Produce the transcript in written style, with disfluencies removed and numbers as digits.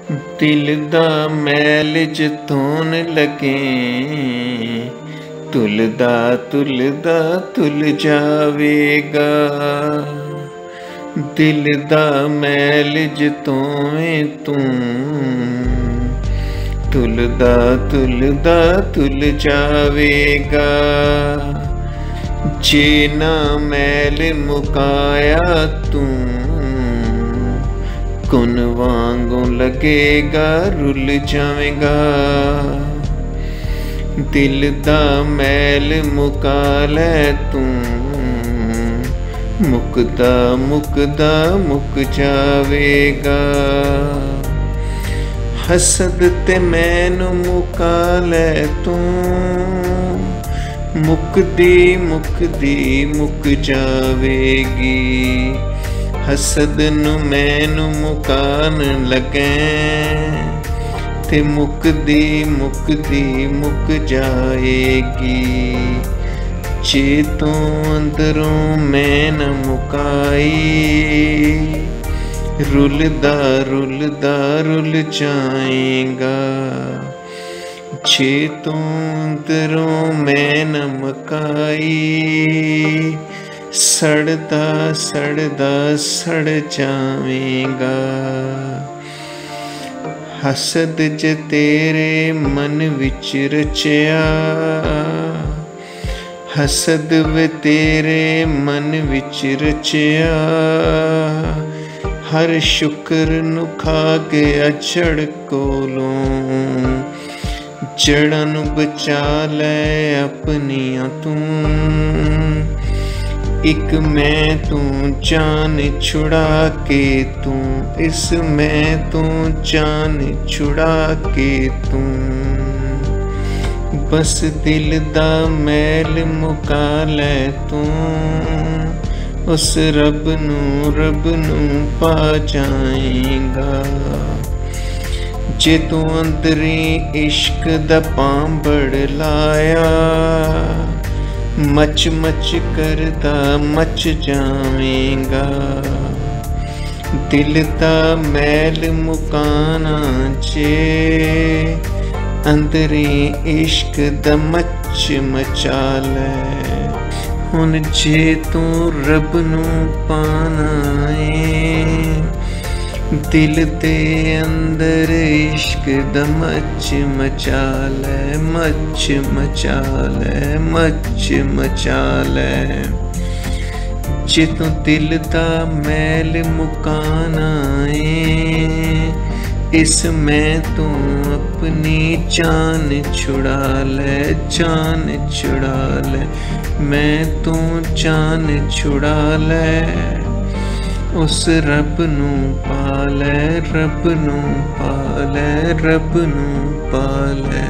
दिल दा मैल च धोन लगे, तुलदा तुलदा तुल जावेगा। दिल दा मैल ज धोवें तू, तुलदा तुलदा तुल जावेगा। जे ना मैल मुकाया तू, कुन वांगू लगेगा रुल जावेगा। दिल दा मैल मुका लै तू, मुकदा मुकदा मुक जावेगा। हसद ते मैनू मुका लै तू, मुकदी मुकदी मुक जावेगी। हसद नू मैनू मुकान लगैं, ते मुकदी मुकदी मुक जाएगी। जे तू अंदरों मैं न मुकाई, रुलदा रुलदा रुल जाएगा। जे तू अंदरों मैं न मुकाई, सड़दा सड़दा सड़ जावेगा। हसद ज तेरे मन विच रचिया, हसद व तेरे मन विच रचिया। हर शुक्र नू खा गया जड़ कोलों, जड़ां नू बचा लै अपनियां तू। एक मैं तू जान छुड़ा के तू, इस मैं तू जान छुड़ा के तू। बस दिल दा मैल मुका लै तू, उस रब नू पा जाएगा। जे तू अंदरी इश्क दा पांबड़ लाया, मच मच करदा मच जावेगा। दिल दा मैल मुकाना जे, अंदरी इश्क दा मच मचा लै। हुन जे तू रब नू पाना है, दिल दे अंदर इश्क दा मच मचा लै, मच मचा लै, मच मचा लै। जे तू दिल दा मैल मुकाना है, इस मैं तू अपनी जान छुड़ा लै, जान छुड़ा लै। मैं तू जान छुड़ा लै, उस रब नू पा लै, रब नू पा लै, रब नू पा लै।